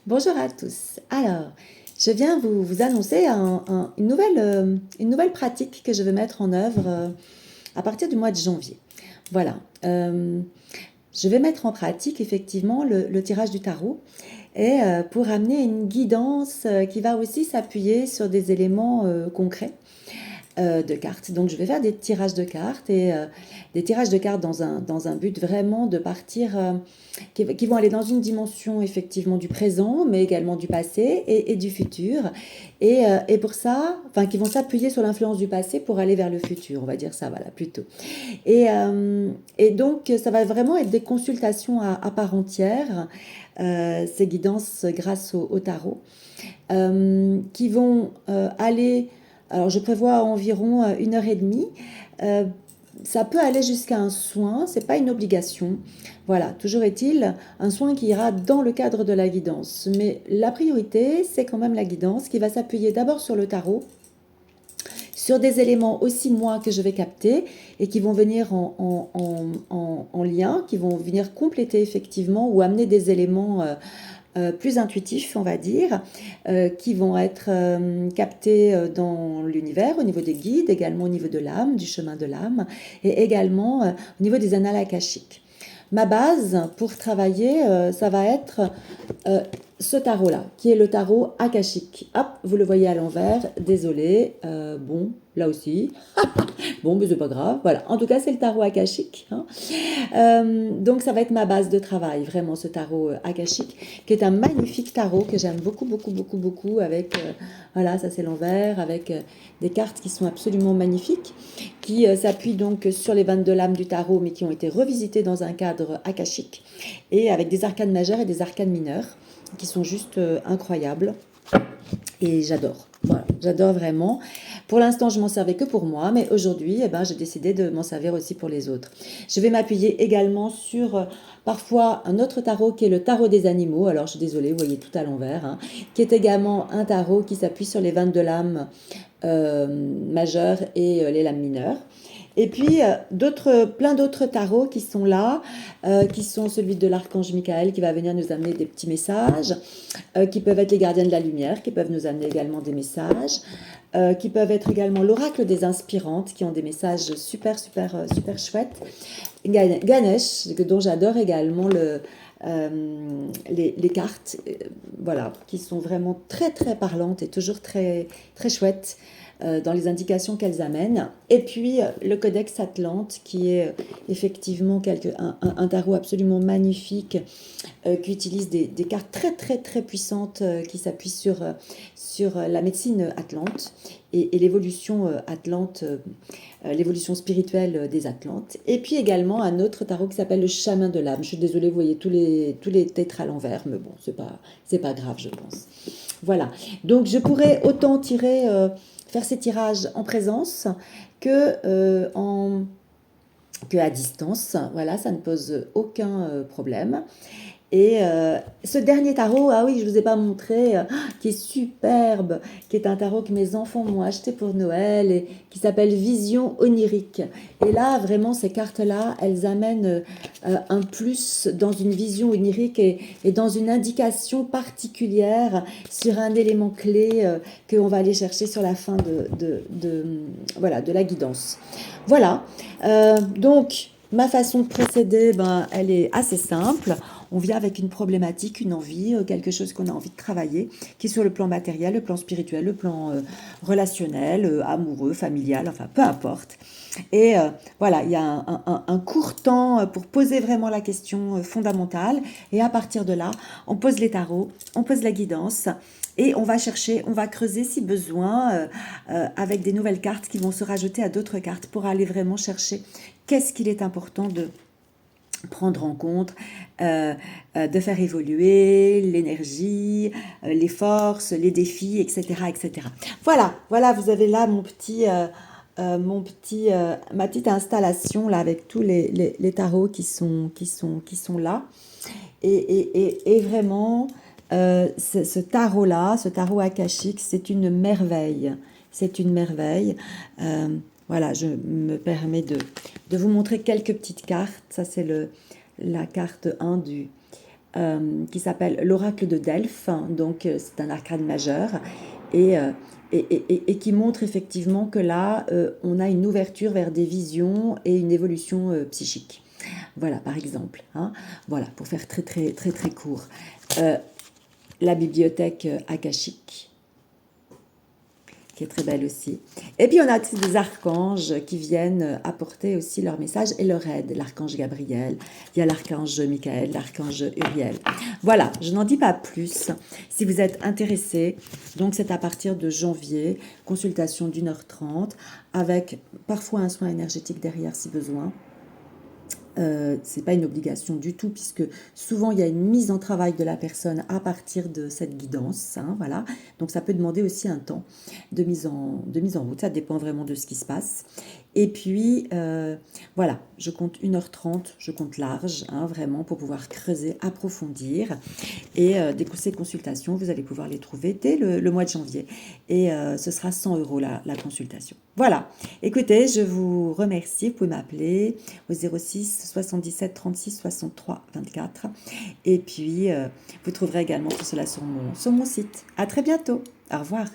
Bonjour à tous. Alors, je viens vous annoncer une nouvelle pratique que je vais mettre en œuvre à partir du mois de janvier. Voilà. Je vais mettre en pratique effectivement le tirage du tarot et pour amener une guidance qui va aussi s'appuyer sur des éléments concrets de cartes. Donc je vais faire des tirages de cartes et des tirages de cartes dans un but vraiment de partir, qui vont aller dans une dimension effectivement du présent, mais également du passé et du futur. Et pour ça, enfin qui vont s'appuyer sur l'influence du passé pour aller vers le futur, on va dire ça, voilà, plutôt. Et donc ça va vraiment être des consultations à part entière, ces guidances grâce au tarot, qui vont aller. Alors, je prévois environ 1 heure et demie. Euh, Ça peut aller jusqu'à un soin, c'est pas une obligation. Voilà, toujours est-il un soin qui ira dans le cadre de la guidance. Mais la priorité, c'est quand même la guidance qui va s'appuyer d'abord sur le tarot, sur des éléments aussi moi que je vais capter et qui vont venir en lien, qui vont venir compléter effectivement ou amener des éléments plus intuitifs, on va dire, qui vont être captés dans l'univers, au niveau des guides, également au niveau de l'âme, du chemin de l'âme, et également au niveau des annales akashiques. Ma base pour travailler, ça va être euh, ce tarot-là, qui est le tarot akashique. Hop, vous le voyez à l'envers, désolé, bon, là aussi, bon, mais c'est pas grave, voilà. En tout cas, c'est le tarot akashique, hein. Donc ça va être ma base de travail, vraiment ce tarot akashique, qui est un magnifique tarot que j'aime beaucoup, beaucoup, beaucoup, beaucoup, avec, voilà, ça c'est l'envers, avec des cartes qui sont absolument magnifiques, qui s'appuient donc sur les 22 lames du tarot, mais qui ont été revisitées dans un cadre akashique, et avec des arcanes majeures et des arcanes mineures, qui sont juste incroyables. Et j'adore. Voilà, j'adore vraiment. Pour l'instant, je m'en servais que pour moi, mais aujourd'hui, eh ben, j'ai décidé de m'en servir aussi pour les autres. Je vais m'appuyer également sur parfois un autre tarot qui est le tarot des animaux. Alors, je suis désolée, vous voyez tout à l'envers, hein, qui est également un tarot qui s'appuie sur les 22 lames majeures et les lames mineures. Et puis, plein d'autres tarots qui sont là, qui sont celui de l'archange Michael qui va venir nous amener des petits messages, qui peuvent être les gardiens de la lumière, qui peuvent nous amener également des messages, qui peuvent être également l'oracle des inspirantes, qui ont des messages super, super, super chouettes. Ganesh, dont j'adore également les cartes, voilà, qui sont vraiment très, très parlantes et toujours très, très chouettes dans les indications qu'elles amènent. Et puis le Codex Atlante, qui est effectivement un tarot absolument magnifique, qui utilise des cartes très très très puissantes qui s'appuient sur la médecine atlante et l'évolution atlante, l'évolution spirituelle des Atlantes. Et puis également un autre tarot qui s'appelle le Chemin de l'âme. Je suis désolée, vous voyez tous les tétres à l'envers, mais bon, c'est pas grave, je pense. Voilà. Donc je pourrais autant faire ces tirages en présence que que à distance. Voilà, ça ne pose aucun problème. Et ce dernier tarot, ah oui, je ne vous ai pas montré, qui est superbe, qui est un tarot que mes enfants m'ont acheté pour Noël et qui s'appelle Vision onirique. Et là, vraiment, ces cartes-là, elles amènent un plus dans une vision onirique et dans une indication particulière sur un élément clé qu'on va aller chercher sur la fin voilà, de la guidance. Voilà, donc ma façon de procéder, ben, elle est assez simple. On vient avec une problématique, une envie, quelque chose qu'on a envie de travailler, qui est sur le plan matériel, le plan spirituel, le plan relationnel, amoureux, familial, enfin peu importe. Et voilà, il y a un court temps pour poser vraiment la question fondamentale. Et à partir de là, on pose les tarots, on pose la guidance. Et on va chercher, on va creuser si besoin, avec des nouvelles cartes qui vont se rajouter à d'autres cartes pour aller vraiment chercher qu'est-ce qu'il est important de prendre en compte, de faire évoluer l'énergie, les forces, les défis, etc., etc. Voilà, voilà, vous avez là ma petite installation là avec tous les tarots qui sont là. Et vraiment, ce tarot-là, ce tarot akashique, c'est une merveille. C'est une merveille. Voilà, je me permets de vous montrer quelques petites cartes. Ça, c'est la carte 1 qui s'appelle l'oracle de Delphes. Donc, c'est un arcane majeur et, et qui montre effectivement que là, on a une ouverture vers des visions et une évolution psychique. Voilà, par exemple. Hein. Voilà, pour faire très, très, très, très court. La bibliothèque akashique, qui est très belle aussi. Et puis on a des archanges qui viennent apporter aussi leur message et leur aide. L'archange Gabriel, il y a l'archange Michael, l'archange Uriel. Voilà, je n'en dis pas plus. Si vous êtes intéressé, donc c'est à partir de janvier, consultation d'1h30, avec parfois un soin énergétique derrière si besoin. C'est pas une obligation du tout, puisque souvent il y a une mise en travail de la personne à partir de cette guidance. Hein, voilà. Donc ça peut demander aussi un temps de mise en route. Ça dépend vraiment de ce qui se passe. Et puis, voilà, je compte 1h30, je compte large, hein, vraiment, pour pouvoir creuser, approfondir. Et ces consultations, vous allez pouvoir les trouver dès le mois de janvier. Et ce sera 100 € la consultation. Voilà. Écoutez, je vous remercie. Vous pouvez m'appeler au 06 77 36 63 24. Et puis, vous trouverez également tout cela sur mon site. À très bientôt. Au revoir.